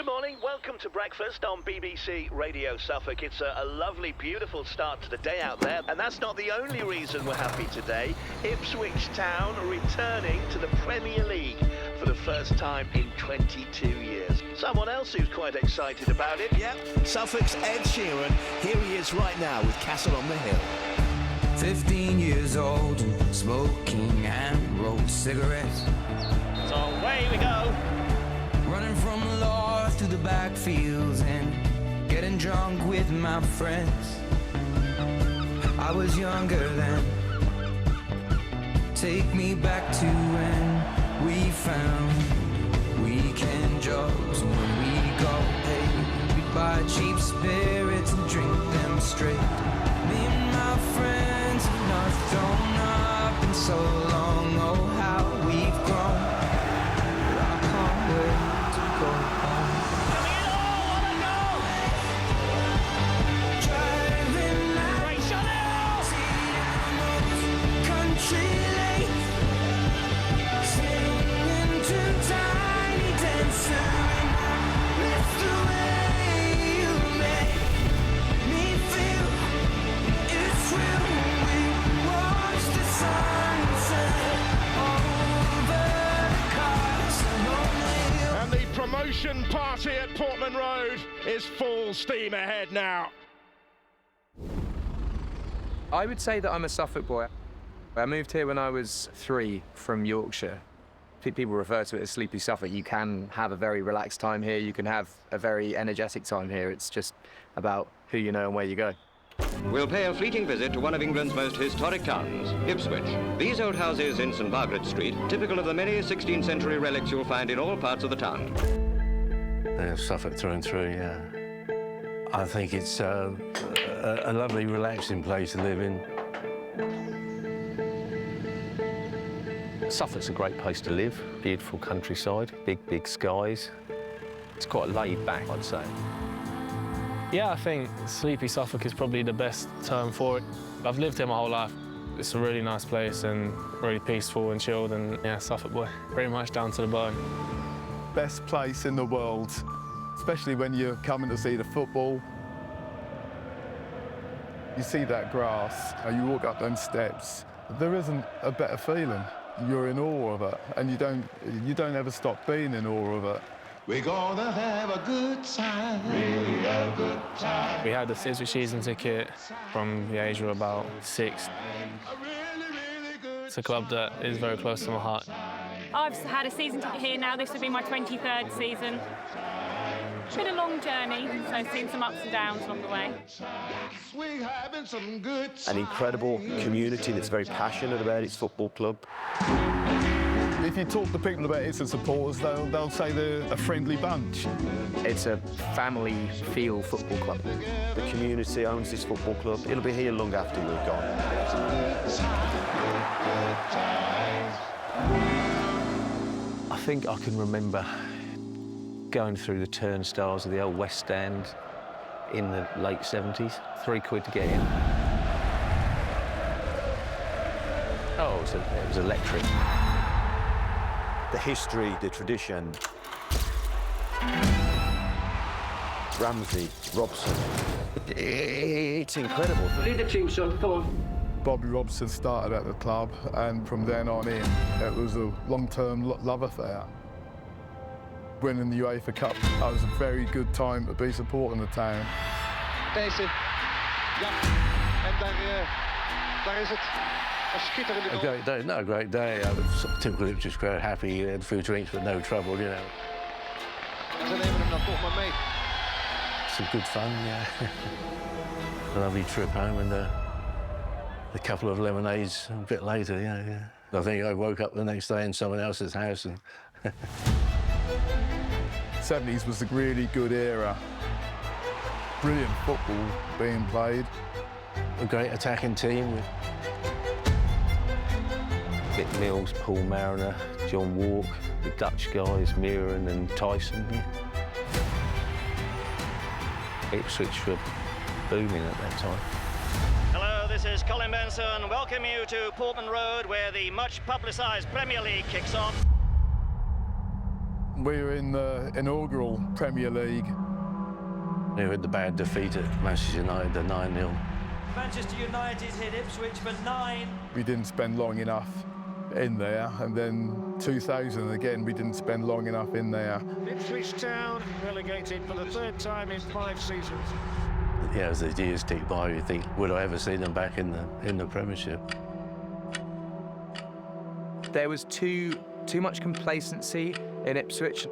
Good morning, welcome to breakfast on BBC Radio Suffolk. It's a lovely, beautiful start to the day out there, and that's not the only reason we're happy today. Ipswich Town returning to the Premier League for the first time in 22 years. Someone else who's quite excited about it, Yep, Suffolk's Ed Sheeran. Here he is right now with Castle on the Hill. 15 years old and smoking and rolled cigarettes. So away we go. Running from the law through the backfields and getting drunk with my friends. I was younger then. Take me back to when we found weekend jobs. And when we got paid, we'd buy cheap spirits and drink them straight. Me and my friends have not thrown up in so long. Oh, how we've grown. I can't wait to go home. Coming in, oh, what a goal! Driving like Great shot out! country lake, singing to Tiny Dancer, and I miss the way you make me feel. It's real. We watch the sunset over the castle on the hill. And the promotion party at Portman Road is full steam ahead now. I would say that I'm a Suffolk boy. I moved here when I was 3 from Yorkshire. People refer to it as Sleepy Suffolk. You can have a very relaxed time here. You can have a very energetic time here. It's just about who you know and where you go. We'll pay a fleeting visit to one of England's most historic towns, Ipswich. These old houses in St Margaret Street, typical of the many 16th century relics you'll find in all parts of the town. Suffolk through and through, yeah. I think it's a lovely, relaxing place to live in. Suffolk's a great place to live. Beautiful countryside, big skies. It's quite laid back, I'd say. Yeah, I think Sleepy Suffolk is probably the best term for it. I've lived here my whole life. It's a really nice place and really peaceful and chilled, and yeah, Suffolk boy, pretty much down to the bone. Best place in the world, especially when you're coming to see the football. You see that grass, and you walk up them steps. There isn't a better feeling. You're in awe of it, and you don't ever stop being in awe of it. We're gonna have a good time, really a good time. We had the Ipswich season ticket from the age of about 6. It's a club that is very close to my heart. I've had a season ticket here now. This would be my 23rd season. It's been a long journey, so I've seen some ups and downs along the way. We're having some good An time. incredible community that's very passionate about its football club. If you talk to people about it as supporters, they'll say they're a friendly bunch. It's a family feel football club. The community owns this football club. It'll be here long after we're gone. I think I can remember going through the turnstiles of the old West Stand in the late 70s. £3 to get in. Oh, it was electric. The history, the tradition. Ramsey, Robson. It's incredible. Lead the team, son, come on. Bobby Robson started at the club, and from then on in, it was a long-term love affair. Winning the UEFA Cup, that was a very good time to be supporting the town. Deze. Ja, en daar is het. Een schitterende A goal. great day, not a great day. I was sort of typical Ipswich crowd, happy, had a few drinks, but no trouble, you know. Ze nemen hem dan toch maar mee. Some good fun, yeah. A lovely trip home and a couple of lemonades a bit later, yeah. I think I woke up the next day in someone else's house and... 70s was a really good era. Brilliant football being played. A great attacking team with Vic Mills, Paul Mariner, John Walk, the Dutch guys, Mirren and Tyson. Yeah. Ipswich were booming at that time. Hello, this is Colin Benson. Welcome you to Portman Road, where the much publicised Premier League kicks off. We were in the inaugural Premier League. We had the bad defeat at Manchester United, the 9-0. Manchester United hit Ipswich for 9. We didn't spend long enough in there, and then 2000 again, we didn't spend long enough in there. Ipswich Town relegated for the 3rd time in 5 seasons. Yeah, as the years tick by, you think, would I ever see them back in the Premiership? There was too much complacency in Ipswich.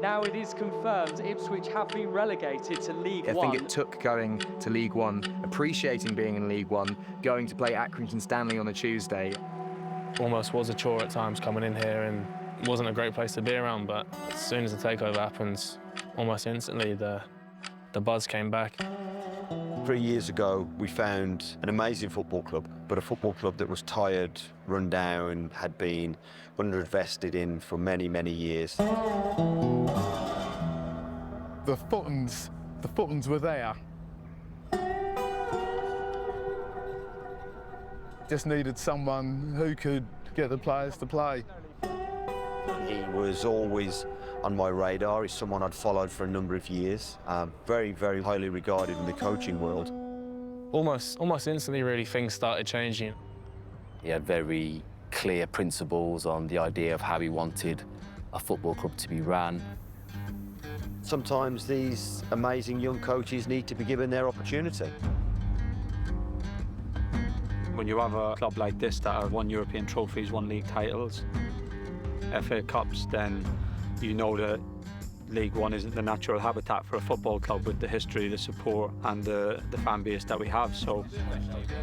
Now it is confirmed Ipswich have been relegated to League One. I think it took going to League One, appreciating being in League One, going to play Accrington Stanley on a Tuesday. Almost was a chore at times coming in here, and it wasn't a great place to be around, but as soon as the takeover happens, almost instantly the buzz came back. 3 years ago, we found an amazing football club, but a football club that was tired, run down, had been underinvested in for many, many years. The footings were there. Just needed someone who could get the players to play. He was always on my radar. He's someone I'd followed for a number of years. Very, very highly regarded in the coaching world. Almost instantly, really, things started changing. He had very clear principles on the idea of how he wanted a football club to be run. Sometimes these amazing young coaches need to be given their opportunity. When you have a club like this that have won European trophies, won league titles, FA Cups, then you know that League One isn't the natural habitat for a football club with the history, the support and the fan base that we have. So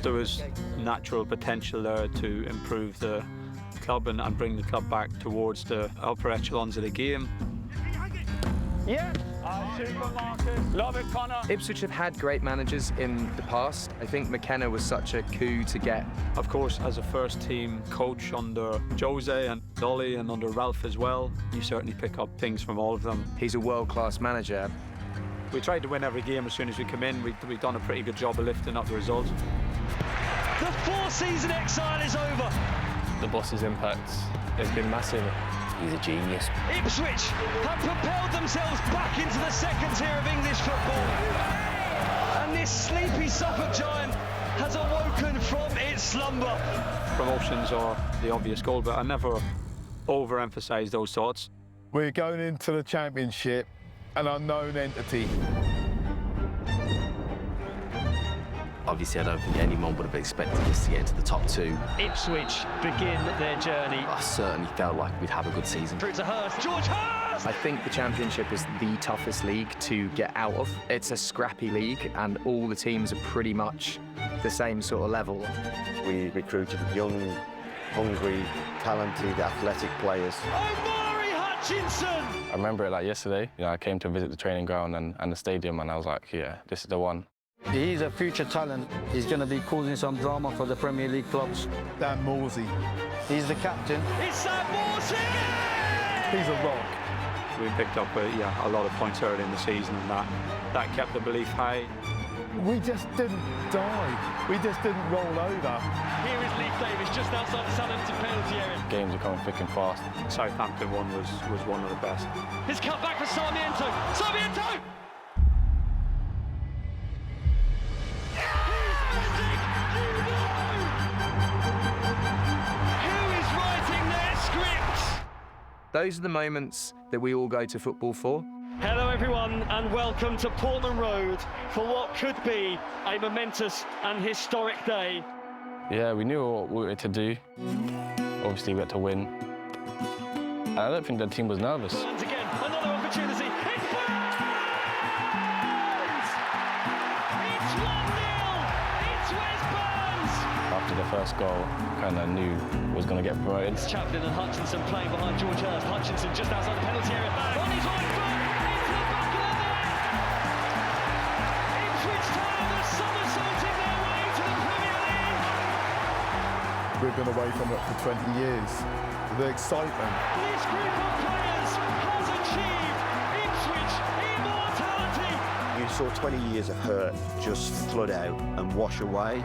there was natural potential there to improve the club and bring the club back towards the upper echelons of the game. Yeah. Love it, Connor. Ipswich have had great managers in the past. I think McKenna was such a coup to get. Of course, as a first-team coach under Jose and Dolly and under Ralph as well, you certainly pick up things from all of them. He's a world-class manager. We tried to win every game as soon as we come in. We've done a pretty good job of lifting up the results. The 4-season exile is over. The boss's impact has been massive. He's a genius. Ipswich have propelled themselves back into the 2nd tier of English football. And this sleepy Suffolk giant has awoken from its slumber. Promotions are the obvious goal, but I never overemphasise those thoughts. We're going into the Championship, an unknown entity. Obviously, I don't think anyone would have expected us to get into the top 2. Ipswich begin their journey. I certainly felt like we'd have a good season. Through to Hurst. George Hurst! I think the Championship is the toughest league to get out of. It's a scrappy league and all the teams are pretty much the same sort of level. We recruited young, hungry, talented, athletic players. Omari Hutchinson! I remember it like yesterday. You know, I came to visit the training ground and the stadium, and I was like, yeah, this is the one. He's a future talent. He's going to be causing some drama for the Premier League clubs. Dan Morsey. He's the captain. It's Sam Morsey! He's a rock. We picked up a lot of points early in the season, and that kept the belief high. We just didn't die. We just didn't roll over. Here is Leif Davis just outside the Southampton penalty area. Games are coming thick and fast. Southampton one was one of the best. His cut back for Sarmiento. Sarmiento! Those are the moments that we all go to football for. Hello everyone and welcome to Portman Road for what could be a momentous and historic day. Yeah, we knew what we were to do. Obviously we had to win. I don't think the team was nervous. Once again, another opportunity. It's Burns! It's 1-0! It's Wes Burns! After the first goal, kind of knew we was going to get promoted. It's Chaplin and Hutchinson playing behind George Hurst. Hutchinson just outside the penalty area. On his right foot, into the back of the net! Ipswich Town are somersaulting their way to the Premier League! We've been away from it for 20 years. The excitement. This group of players has achieved Ipswich immortality! You saw 20 years of hurt just flood out and wash away.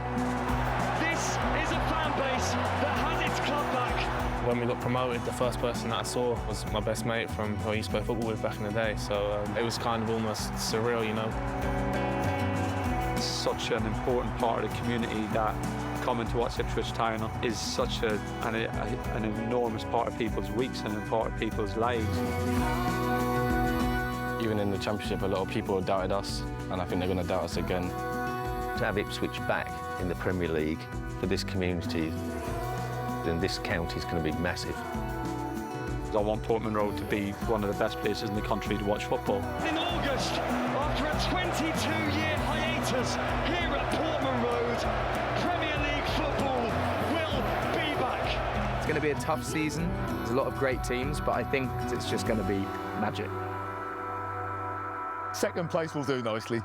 This is a fan base that has its club back. When we got promoted, the first person that I saw was my best mate from who I used to play football with back in the day. So it was kind of almost surreal, you know. It's such an important part of the community that coming to watch Ipswich Town is such an enormous part of people's weeks and a part of people's lives. Even in the Championship, a lot of people doubted us, and I think they're going to doubt us again. To have Ipswich back in the Premier League for this community, then this county is going to be massive. I want Portman Road to be one of the best places in the country to watch football. In August, after a 22-year hiatus here at Portman Road, Premier League football will be back. It's going to be a tough season. There's a lot of great teams, but I think it's just going to be magic. Second place will do nicely.